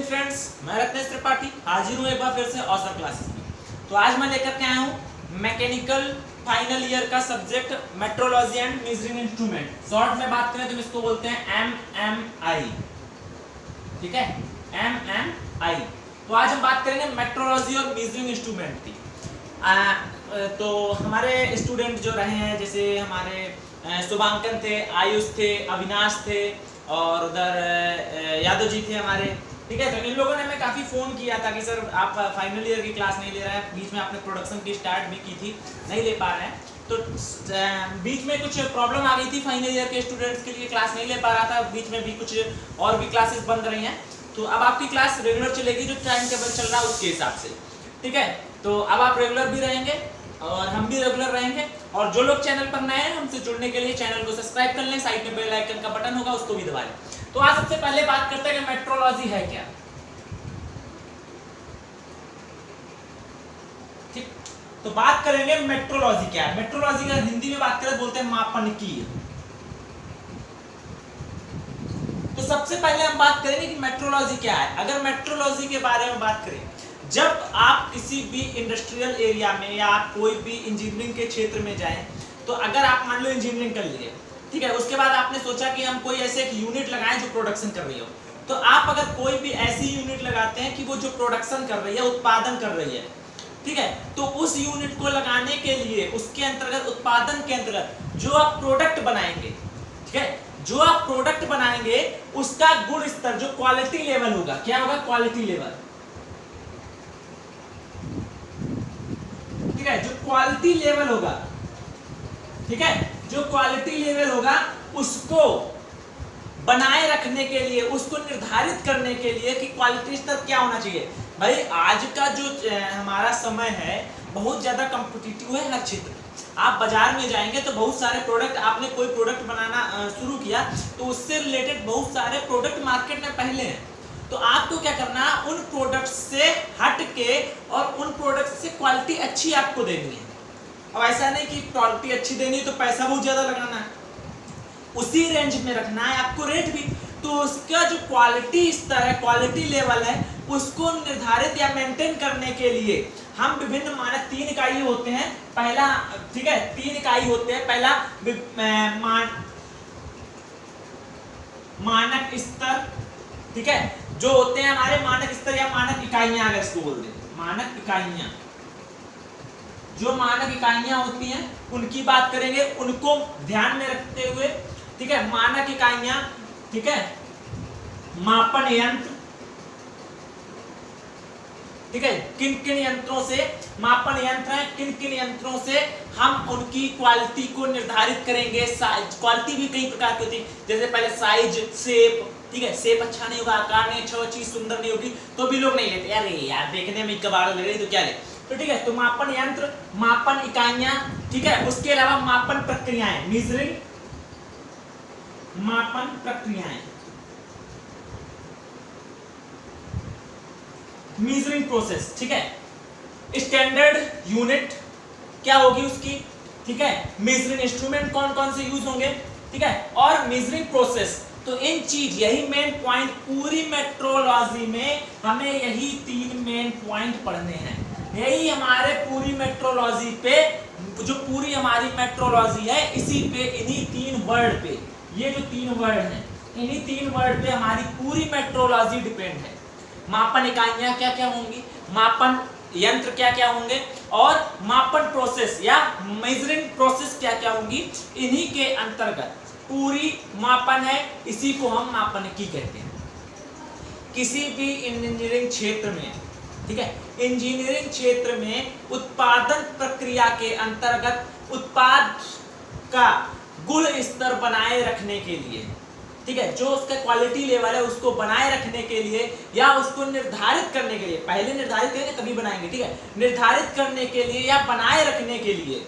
Evening friends, मैं रत्नेश त्रिपाठी हाजिर हूँ एक बार फिर से औसर क्लासेस में। तो आज मैं लेकर के आया हूँ मैकेनिकल फाइनल ईयर का subject metrology and measuring instrument. Short में बात करें तो इसको बोलते हैं MMI। ठीक है, MMI। तो आज हम बात करेंगे मेट्रोलॉजी और मेजरिंग इंस्ट्रूमेंट की। तो हमारे स्टूडेंट जो रहे हैं, जैसे हमारे शुभांकन थे, आयुष थे, अविनाश थे और उधर यादव जी थे हमारे। ठीक है, तो इन लोगों ने हमें काफ़ी फ़ोन किया था कि सर आप फाइनल ईयर की क्लास नहीं ले रहे हैं। बीच में आपने प्रोडक्शन की स्टार्ट भी की थी, नहीं ले पा रहे हैं। तो बीच में कुछ प्रॉब्लम आ गई थी, फाइनल ईयर के स्टूडेंट्स के लिए क्लास नहीं ले पा रहा था। बीच में भी कुछ और भी क्लासेस बंद रही हैं। तो अब आपकी क्लास रेगुलर चलेगी, जो टाइम टेबल चल रहा है उसके हिसाब से। ठीक है, तो अब आप रेगुलर भी रहेंगे और हम भी रेगुलर रहेंगे। और जो लोग चैनल पर नए हैं, हमसे जुड़ने के लिए चैनल को सब्सक्राइब कर लें, साइड में बेल आइकन का बटन होगा उसको भी दबा लें। तो आज सबसे पहले बात करते हैं कि मेट्रोलॉजी है क्या। ठीक, तो बात करेंगे मेट्रोलॉजी क्या है। मेट्रोलॉजी का हिंदी में बात करें बोलते हैं मापनकीय। तो सबसे पहले हम बात करेंगे कि मेट्रोलॉजी क्या है। अगर मेट्रोलॉजी के बारे में बात करें, जब आप किसी भी इंडस्ट्रियल एरिया में या आप कोई भी इंजीनियरिंग के क्षेत्र में जाएं, तो अगर आप मान लो इंजीनियरिंग कर लिए, ठीक है, उसके बाद आपने सोचा कि हम कोई ऐसे एक यूनिट लगाएं जो प्रोडक्शन कर रही हो। तो आप अगर कोई भी ऐसी यूनिट लगाते हैं कि वो जो प्रोडक्शन कर रही है, उत्पादन कर रही है, ठीक है, तो उस यूनिट को लगाने के लिए उसके अंतर्गत, उत्पादन के अंतर्गत जो आप प्रोडक्ट बनाएंगे, ठीक है, जो आप प्रोडक्ट बनाएंगे उसका गुण स्तर, जो क्वालिटी लेवल होगा, क्या होगा, क्वालिटी लेवल। ठीक है, जो क्वालिटी लेवल होगा, ठीक है, जो क्वालिटी लेवल होगा उसको बनाए रखने के लिए, उसको निर्धारित करने के लिए कि क्वालिटी स्तर क्या होना चाहिए। भाई आज का जो हमारा समय है बहुत ज्यादा कॉम्पिटिटिव है हर क्षेत्र में। आप बाजार में जाएंगे तो बहुत सारे प्रोडक्ट, आपने कोई प्रोडक्ट बनाना शुरू किया तो उससे रिलेटेड बहुत सारे प्रोडक्ट मार्केट में पहले हैं। तो आपको क्या करना, उन प्रोडक्ट से हट के और उन प्रोडक्ट से क्वालिटी अच्छी आपको देनी है। अब ऐसा नहीं कि क्वालिटी अच्छी देनी है तो पैसा बहुत ज्यादा लगाना है, उसी रेंज में रखना है आपको रेट भी। तो उसका जो क्वालिटी स्तर है, क्वालिटी लेवल है, उसको निर्धारित या मेंटेन करने के लिए हम विभिन्न मानक 3 इकाई होते हैं। पहला, ठीक है, 3 इकाई होते हैं। पहला मानक स्तर, ठीक है, जो होते हैं हमारे मानक स्तर या मानक इकाइयां, अगर इसको बोल दें मानक इकाइयां। जो मानक इकाइयां होती हैं उनकी बात करेंगे, उनको ध्यान में रखते हुए, ठीक है, मानक इकाइयां, ठीक है, मापन यंत्र, ठीक है, किन किन यंत्रों से मापन यंत्र हैं, किन किन यंत्रों से हम उनकी क्वालिटी को निर्धारित करेंगे। क्वालिटी भी कई प्रकार की होती है, जैसे पहले साइज, शेप, ठीक है, शेप अच्छा नहीं होगा, आकार नहीं अच्छा, चीज सुंदर नहीं होगी तो भी लोग नहीं लेते, अरे यार देखने में कबाड़ लग रही तो क्या ले। तो ठीक है, तो मापन यंत्र, मापन इकाइयां, ठीक है, उसके अलावा मापन प्रक्रियाएं, मेजरिंग, मापन प्रक्रियाएं, मेजरिंग प्रोसेस, ठीक है, स्टैंडर्ड यूनिट क्या होगी उसकी, ठीक है, मेजरिंग इंस्ट्रूमेंट कौन कौन से यूज होंगे, ठीक है, और मेजरिंग प्रोसेस। तो इन चीज, यही मेन पॉइंट पूरी मेट्रोलॉजी में हमें यही 3 मेन पॉइंट पढ़ने हैं। यही हमारे पूरी मेट्रोलॉजी पे, जो पूरी हमारी मेट्रोलॉजी है, इसी पे, इन्हीं 3 वर्ड पे, ये जो 3 वर्ड हैं, इन्हीं 3 वर्ड पे हमारी पूरी मेट्रोलॉजी डिपेंड है। मापन इकाइयां क्या क्या होंगी, मापन यंत्र क्या क्या होंगे, और मापन प्रोसेस या मेजरिंग प्रोसेस क्या क्या होंगी, इन्हीं के अंतर्गत पूरी मापन है। इसी को हम मापनकी कहते हैं। किसी भी इंजीनियरिंग क्षेत्र में, ठीक है, इंजीनियरिंग क्षेत्र में उत्पादन प्रक्रिया के अंतर्गत उत्पाद का गुण स्तर बनाए रखने के लिए, ठीक है, जो उसका क्वालिटी लेवल है उसको बनाए रखने के लिए या उसको निर्धारित करने के लिए, पहले निर्धारित करेंगे तभी बनाएंगे, ठीक है, निर्धारित करने के लिए या बनाए रखने के लिए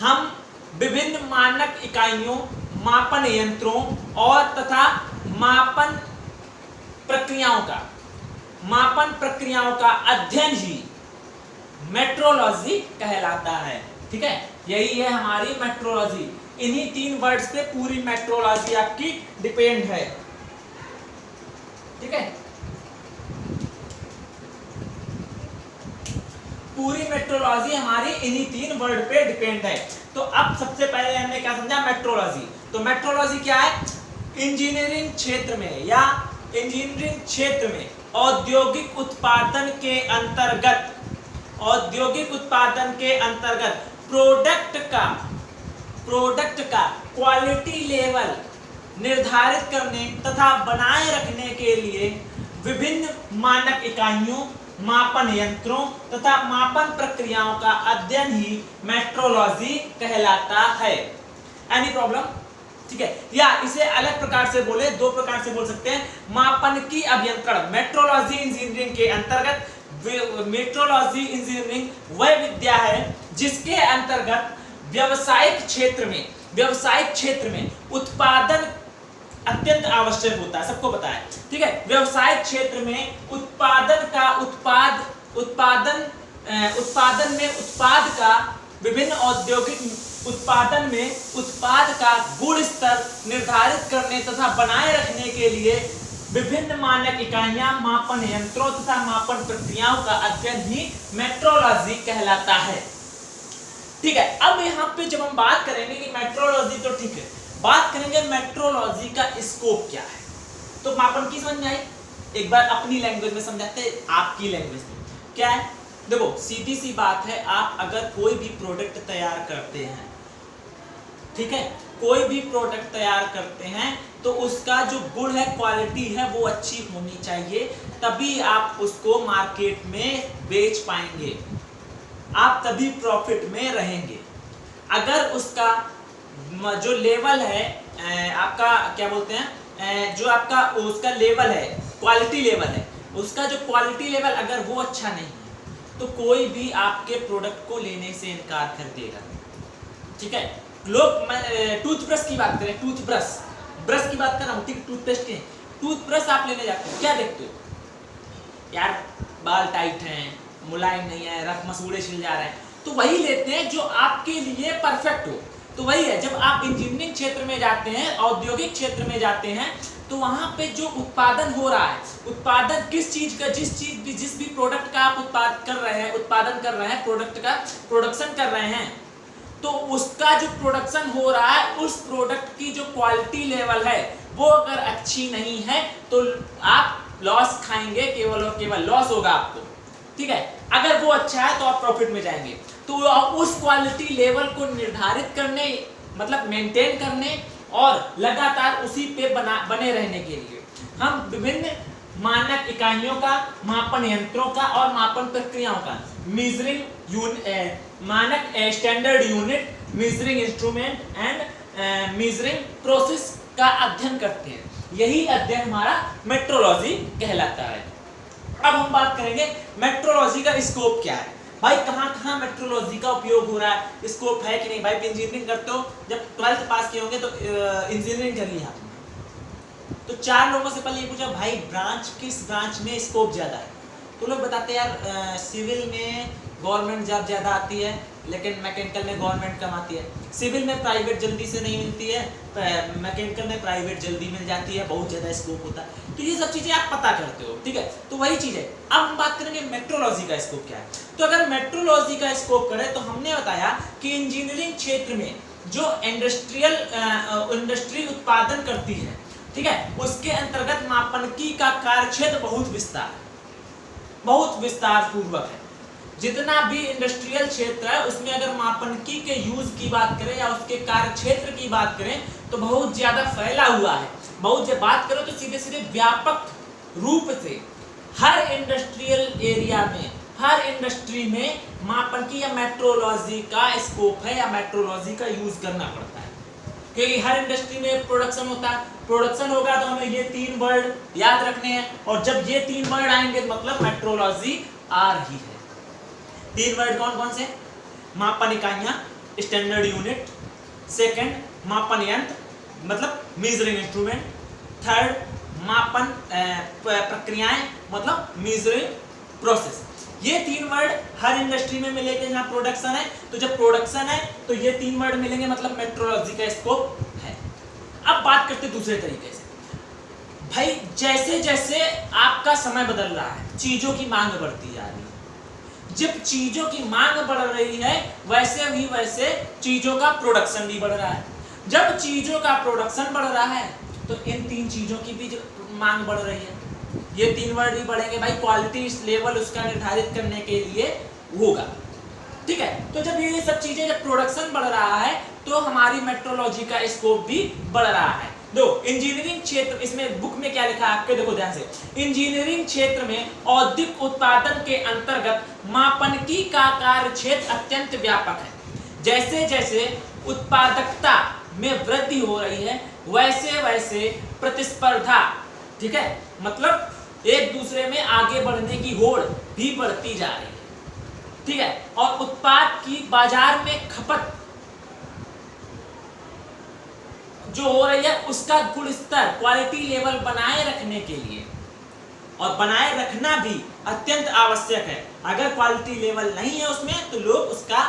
हम विभिन्न मानक इकाइयों, मापन यंत्रों और तथा मापन प्रक्रियाओं का अध्ययन ही मेट्रोलॉजी कहलाता है। ठीक है, यही है हमारी मेट्रोलॉजी। इन्हीं 3 वर्ड्स पे पूरी मेट्रोलॉजी आपकी डिपेंड है। ठीक है, पूरी मेट्रोलॉजी हमारी इन्हीं 3 वर्ड पे डिपेंड है। तो अब सबसे पहले हमने क्या समझा, मेट्रोलॉजी। तो मेट्रोलॉजी क्या है, इंजीनियरिंग क्षेत्र में या इंजीनियरिंग क्षेत्र में औद्योगिक उत्पादन के अंतर्गत, औद्योगिक उत्पादन के अंतर्गत प्रोडक्ट का क्वालिटी लेवल निर्धारित करने तथा बनाए रखने के लिए विभिन्न मानक इकाइयों, मापन यंत्रों तथा मापन प्रक्रियाओं का अध्ययन ही मेट्रोलॉजी कहलाता है। Any problem? ठीक है, या इसे अलग प्रकार से बोले, 2 प्रकार से बोल सकते हैं। मापन की अभियंत्रण, मेट्रोलॉजी इंजीनियरिंग के अंतर्गत, मेट्रोलॉजी इंजीनियरिंग वह विद्या है जिसके अंतर्गत व्यावसायिक क्षेत्र में उत्पादन अत्यंत आवश्यक होता है, सबको पता है। ठीक है, व्यवसायिक क्षेत्र में उत्पादन में उत्पाद का विभिन्न औद्योगिक उत्पादन में उत्पाद का गुण स्तर निर्धारित करने तथा बनाए रखने के लिए विभिन्न मानक इकाइयां, मापन यंत्रों तथा मापन प्रक्रियाओं का अध्ययन ही मेट्रोलॉजी कहलाता है। ठीक है, अब यहाँ पे जब हम बात करेंगे कि मेट्रोलॉजी तो ठीक है, बात करेंगे मेट्रोलॉजी का स्कोप क्या है। तो मापन की समझ आई, एक बार अपनी लैंग्वेज में समझाते हैं, आपकी लैंग्वेज में क्या है। देखो सीधी सी बात है, आप अगर कोई भी प्रोडक्ट तैयार करते हैं, ठीक है, कोई भी प्रोडक्ट तैयार करते हैं तो उसका जो गुण है, क्वालिटी है, वो अच्छी होनी चाहिए, तभी आप उसको मार्केट में बेच पाएंगे, आप तभी प्रॉफिट में रहेंगे। अगर उसका जो लेवल है, आपका क्या बोलते हैं, जो आपका उसका लेवल है, क्वालिटी लेवल है, उसका जो क्वालिटी लेवल अगर वो अच्छा नहीं है तो कोई भी आपके प्रोडक्ट को लेने से इनकार कर देगा। ठीक है, लोग टूथब्रश की बात करें, ब्रश की बात कर रहा हूँ, ठीक, टूथपेस्ट की, टूथब्रश आप लेने जाते हो, क्या देखते हो यार, बाल टाइट हैं, मुलायम नहीं है, रफ मसूड़े छिल जा रहे हैं, तो वही लेते हैं जो आपके लिए परफेक्ट हो। तो वही है, जब आप इंजीनियरिंग क्षेत्र में जाते हैं, औद्योगिक क्षेत्र में जाते हैं, तो वहां पे जो उत्पादन हो रहा है, उत्पादन किस चीज का, जिस भी प्रोडक्ट का आप उत्पादन कर रहे हैं, प्रोडक्ट का प्रोडक्शन कर रहे हैं, तो उसका जो प्रोडक्शन हो रहा है, उस प्रोडक्ट की जो क्वालिटी लेवल है वो अगर अच्छी नहीं है तो आप लॉस खाएंगे, केवल और केवल लॉस होगा आपको। ठीक है, अगर वो अच्छा है तो आप प्रॉफिट में जाएंगे। तो उस क्वालिटी लेवल को निर्धारित करने, मतलब मेंटेन करने और लगातार उसी पे बने रहने के लिए हम विभिन्न मानक इकाइयों का, मापन यंत्रों का और मापन प्रक्रियाओं का, मानक standard unit, measuring instrument and measuring process का अध्ययन करते हैं। यही अध्ययन हमारा मेट्रोलॉजी कहलाता है। अब हम बात करेंगे मेट्रोलॉजी का स्कोप क्या है। भाई कहाँ मेट्रोलॉजी का उपयोग हो रहा है, स्कोप है कि नहीं। भाई इंजीनियरिंग करते हो, जब 12th पास किए होंगे तो इंजीनियरिंग कर ली आपने, तो 4 लोगों से पहले ये पूछा भाई किस ब्रांच में स्कोप ज़्यादा है, तो लोग बताते हैं यार सिविल में गवर्नमेंट जॉब ज़्यादा आती है, लेकिन मैकेनिकल में गवर्नमेंट कम आती है। सिविल में प्राइवेट जल्दी से नहीं मिलती है, मैकेनिकल में प्राइवेट जल्दी मिल जाती है, बहुत ज़्यादा स्कोप होता है। तो ये सब चीज़ें आप पता करते हो, ठीक है। तो वही चीज़ है। अब हम बात करेंगे मेट्रोलॉजी का स्कोप क्या है। तो अगर मेट्रोलॉजी का स्कोप करें तो हमने बताया कि इंजीनियरिंग क्षेत्र में जो इंडस्ट्री उत्पादन करती है, ठीक है, उसके अंतर्गत मापनकी का कार्यक्षेत्र बहुत विस्तार पूर्वक है। जितना भी इंडस्ट्रियल क्षेत्र है उसमें अगर मापनकी के यूज की बात करें या उसके कार्य क्षेत्र की बात करें तो बहुत ज्यादा फैला हुआ है। जब बात करो तो सीधे सीधे व्यापक रूप से हर इंडस्ट्रियल एरिया में, हर इंडस्ट्री में मापनकी या मेट्रोलॉजी का स्कोप है या मेट्रोलॉजी का यूज करना पड़ता है, क्योंकि हर इंडस्ट्री में प्रोडक्शन होता है। प्रोडक्शन होगा तो हमें ये 3 वर्ड याद रखने हैं, और जब ये 3 वर्ड आएंगे मतलब मेट्रोलॉजी आ रही है। 3 वर्ड कौन कौन से? मापन इकाइयां, स्टैंडर्ड यूनिट, सेकंड मापन यंत्र मतलब मेजरिंग इंस्ट्रूमेंट, थर्ड मापन प्रक्रियाएं मतलब मेजरिंग प्रोसेस। ये 3 वर्ड हर इंडस्ट्री में मिलेंगे जहां प्रोडक्शन है। तो जब प्रोडक्शन है तो ये 3 वर्ड मिलेंगे, मतलब मेट्रोलॉजी का स्कोप है। अब बात करते दूसरे तरीके से। भाई जैसे जैसे आपका समय बदल रहा है, चीजों की मांग बढ़ती जा रही है, जब चीजों की मांग बढ़ रही है वैसे चीजों का प्रोडक्शन भी बढ़ रहा है। जब चीजों का प्रोडक्शन बढ़ रहा है तो इन तीन चीजों की भी मांग बढ़ रही है। ये तीन वर्ड भी बढ़ेंगे भाई, क्वालिटी लेवल उसका निर्धारित करने के लिए होगा। ठीक है, तो जब ये सब चीजें, जब प्रोडक्शन बढ़ रहा है तो हमारी मेट्रोलॉजी का स्कोप भी बढ़ रहा है। दो, इंजीनियरिंग क्षेत्र, इसमें बुक में क्या लिखा है आपके, देखो ध्यान से। इंजीनियरिंग क्षेत्र में औद्योगिक उत्पादन के अंतर्गत मापनकी का कार्य क्षेत्र अत्यंत व्यापक है। जैसे जैसे उत्पादकता में वृद्धि हो रही है वैसे प्रतिस्पर्धा, ठीक है, मतलब एक दूसरे में आगे बढ़ने की होड़ भी बढ़ती जा रही है। ठीक है, और उत्पाद की बाजार में खपत जो हो रही है उसका गुण स्तर, क्वालिटी लेवल बनाए रखने के लिए, और बनाए रखना भी अत्यंत आवश्यक है। अगर क्वालिटी लेवल नहीं है उसमें तो लोग उसका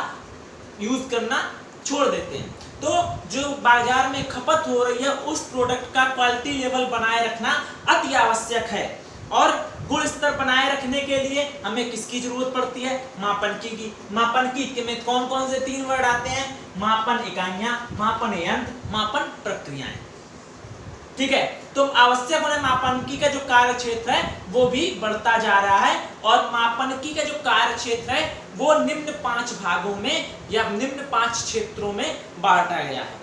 यूज करना छोड़ देते हैं। तो जो बाजार में खपत हो रही है उस प्रोडक्ट का क्वालिटी लेवल बनाए रखना अति आवश्यक है। और गुण स्तर बनाए रखने के लिए हमें किसकी जरूरत पड़ती है? मापनकी की। मापनकी में कौन कौन से तीन वर्ड आते हैं? मापन इकाइयां, मापन यंत्र, मापन प्रक्रियाएं। ठीक है, तो आवश्यक होने मापनकी का जो कार्य क्षेत्र है वो भी बढ़ता जा रहा है, और मापनकी का जो कार्य क्षेत्र है वो निम्न 5 भागों में या निम्न 5 क्षेत्रों में बांटा गया है।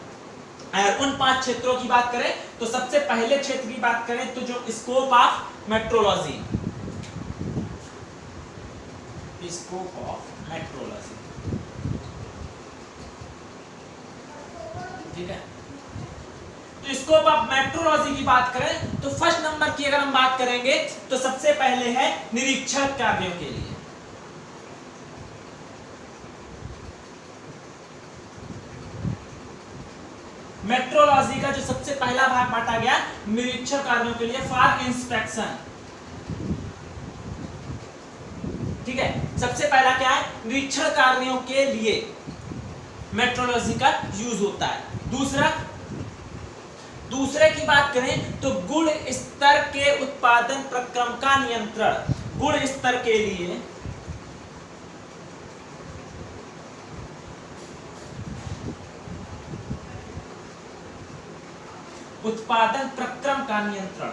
अगर उन 5 क्षेत्रों की बात करें तो सबसे पहले क्षेत्र की बात करें तो जो scope of metrology, scope of metrology, ठीक है, तो स्कोप ऑफ मेट्रोलॉजी की बात करें तो फर्स्ट नंबर की अगर हम बात करेंगे तो सबसे पहले है निरीक्षण कार्यों के लिए। मेट्रोलॉजी का जो सबसे पहला भाग बांटा गया निरीक्षण कार्यों के लिए, फॉर इंस्पेक्शन। ठीक है, सबसे पहला क्या है? निरीक्षण कार्यों के लिए मेट्रोलॉजी का यूज होता है। दूसरे की बात करें तो गुण स्तर के उत्पादन प्रक्रम का नियंत्रण। गुण स्तर के लिए उत्पादन प्रक्रम का नियंत्रण,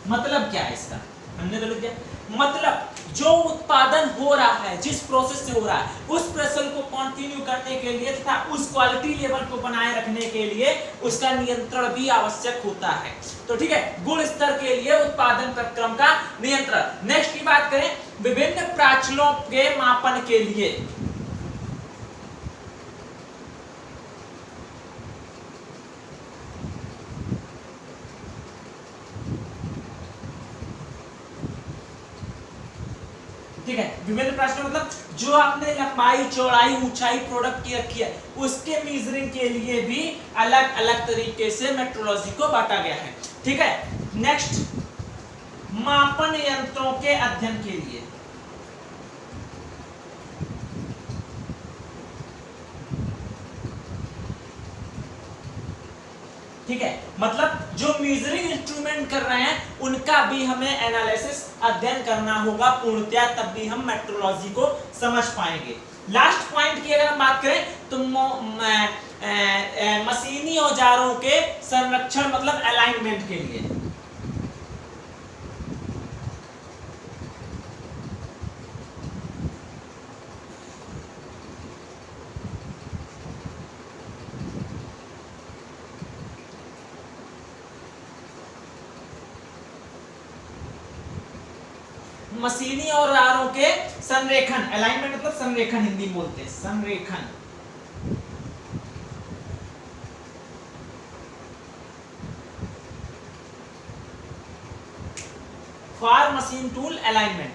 मतलब क्या है इसका? हमने तो लिख दिया, मतलब जो उत्पादन हो रहा है, जिस प्रोसेस से हो रहा है, उस प्रोसेस को कंटिन्यू करने के लिए तथा उस क्वालिटी लेवल को बनाए रखने के लिए उसका नियंत्रण भी आवश्यक होता है। तो ठीक है, गुण स्तर के लिए उत्पादन प्रक्रम का नियंत्रण। नेक्स्ट की बात करें विभिन्न प्राचलों के मापन के लिए, ठीक है, विभिन्न प्रश्न मतलब जो आपने लंबाई, चौड़ाई, ऊंचाई प्रोडक्ट की रखी है उसके मेजरिंग के लिए भी अलग अलग तरीके से मेट्रोलॉजी को बांटा गया है। ठीक है, नेक्स्ट मापन यंत्रों के अध्ययन के लिए, ठीक है, मतलब जो मेजरिंग इंस्ट्रूमेंट कर रहे हैं उनका भी हमें एनालिसिस, अध्ययन करना होगा पूर्णतया, तब भी हम मेट्रोलॉजी को समझ पाएंगे। लास्ट पॉइंट की अगर हम बात करें तो मशीनी औजारों के संरक्षण मतलब अलाइनमेंट के लिए, मशीनी औजारों के संरेखन, अलाइनमेंट मतलब संरेखन, हिंदी में बोलते हैं संरेखन। फॉर मशीन टूल अलाइनमेंट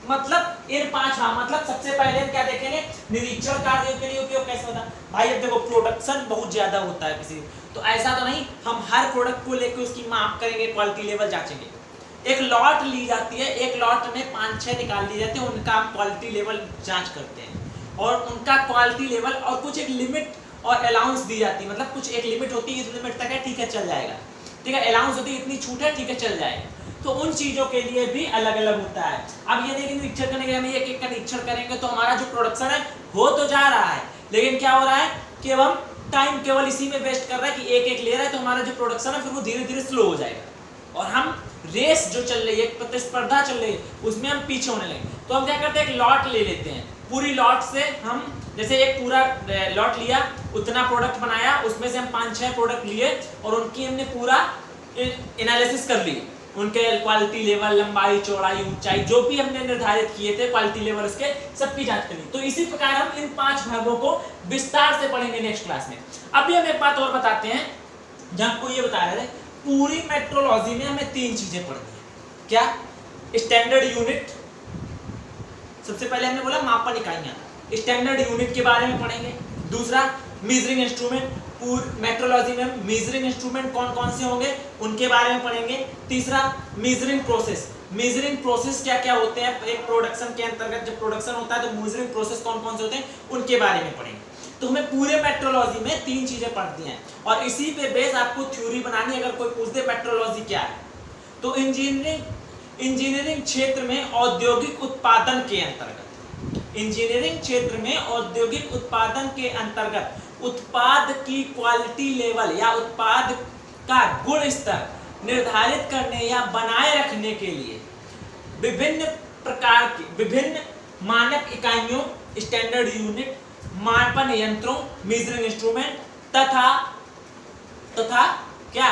मतलब इन 5, मतलब सबसे पहले हम क्या देखेंगे? निरीक्षण कार्यों के लिए उपयोग कैसे होता है। भाई अब देखो प्रोडक्शन बहुत ज्यादा होता है किसी, तो ऐसा तो नहीं हम हर प्रोडक्ट को लेकर उसकी माप करेंगे, क्वालिटी लेवल जांचेंगे। एक लॉट ली जाती है, एक लॉट में 5-6 निकाल ली जाती है, उनका हम क्वालिटी लेवल जांच करते हैं और उनका क्वालिटी लेवल और कुछ एक लिमिट और अलाउंस दी जाती है, मतलब कुछ एक लिमिट होती है, इस लिमिट तक है ठीक है चल जाएगा, ठीक है, अलाउंस होती है इतनी छूट है ठीक है चल जाएगा। तो उन चीजों के लिए भी अलग अलग होता है। अब ये देखिए निरीक्षण करने के लिए हम एक एक का निरीक्षण करेंगे तो हमारा जो प्रोडक्शन है हो तो जा रहा है, लेकिन क्या हो रहा है कि अब हम टाइम केवल इसी में वेस्ट कर रहा है कि एक एक ले रहा है, तो हमारा जो प्रोडक्शन है फिर वो धीरे धीरे स्लो हो जाएगा और हम रेस जो चल रही है, प्रतिस्पर्धा चल रही है, उसमें हम पीछे होने लगे। तो हम क्या करते हैं, एक लॉट ले लेते हैं, पूरी लॉट से हम जैसे एक पूरा लॉट लिया, उतना प्रोडक्ट बनाया, उसमें से हम 5-6 प्रोडक्ट लिए और उनकी हमने पूरा एनालिसिस कर ली, उनके क्वालिटी लेवल, लंबाई, चौड़ाई, ऊंचाई, जो भी हमने निर्धारित किए थे क्वालिटी लेवल, उसके सबकी जांच करी। तो इसी प्रकार हम इन 5 भागों को विस्तार से पढ़ेंगे नेक्स्ट क्लास में। अभी हम एक बात और बताते हैं, जहां आपको ये बता रहे थे पूरी मेट्रोलॉजी में हमें 3 चीजें पढ़नी है। क्या? स्टैंडर्ड यूनिट, सबसे पहले हमने बोला मापन इकाइयां, स्टैंडर्ड यूनिट के बारे में पढ़ेंगे। दूसरा मेजरिंग इंस्ट्रूमेंट, मेट्रोलॉजी में मेजरिंग इंस्ट्रूमेंट कौन कौन से होंगे उनके बारे में पढ़ेंगे। तीसरा मेजरिंग प्रोसेस, मेजरिंग प्रोसेस क्या क्या होते हैं एक प्रोडक्शन के अंतर्गत, जब प्रोडक्शन होता है तो मेजरिंग प्रोसेस कौन कौन से होते हैं उनके बारे में पढ़ेंगे। तो हमें पूरे मेट्रोलॉजी में 3 चीजें पढ़ती हैं और इसी पे बेस आपको थ्योरी बनानी। अगर कोई पूछ दे मेट्रोलॉजी क्या है, तो इंजीनियरिंग क्षेत्र में औद्योगिक उत्पादन के अंतर्गत, इंजीनियरिंग क्षेत्र में औद्योगिक उत्पादन के अंतर्गत उत्पाद की क्वालिटी लेवल या उत्पाद का गुण स्तर निर्धारित करने या बनाए रखने के लिए विभिन्न प्रकार की विभिन्न मानक इकाइयों, स्टैंडर्ड यूनिट, मापन यंत्रों, मेजरिंग इंस्ट्रूमेंट तथा क्या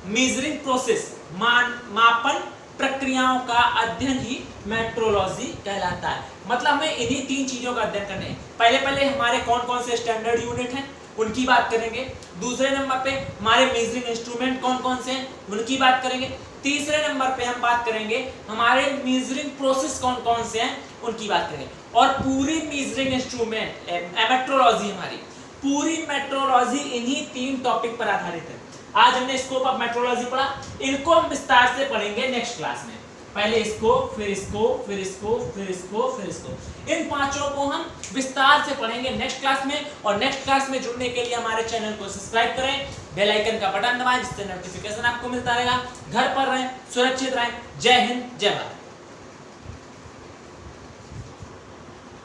मेजरिंग प्रोसेस, मापन प्रक्रियाओं का अध्ययन ही मेट्रोलॉजी कहलाता है। मतलब हमें इन्हीं 3 चीजों का अध्ययन करना है। पहले हमारे कौन कौन से स्टैंडर्ड यूनिट हैं उनकी बात करेंगे। दूसरे नंबर पे हमारे मेजरिंग इंस्ट्रूमेंट कौन कौन से हैं उनकी बात करेंगे। तीसरे नंबर पे हम बात करेंगे हमारे मेजरिंग प्रोसेस कौन कौन से हैं उनकी बात करेंगे। और पूरी मेजरिंग इंस्ट्रूमेंट मेट्रोलॉजी, हमारी पूरी मेट्रोलॉजी इन्हीं 3 टॉपिक पर आधारित है। आज हमने स्कोप ऑफ मेट्रोलॉजी पढ़ा, इनको हम विस्तार से पढ़ेंगे नेक्स्ट क्लास में। पहले इसको, फिर इसको, फिर इसको, फिर इसको, फिर इसको, इन 5 को हम विस्तार से पढ़ेंगे नेक्स्ट क्लास में। और नेक्स्ट क्लास में जुड़ने के लिए हमारे चैनल को सब्सक्राइब करें, बेल आइकन का बटन दबाएं जिससे नोटिफिकेशन आपको मिलता रहेगा। घर पर रहें, सुरक्षित रहें। जय हिंद, जय भारत।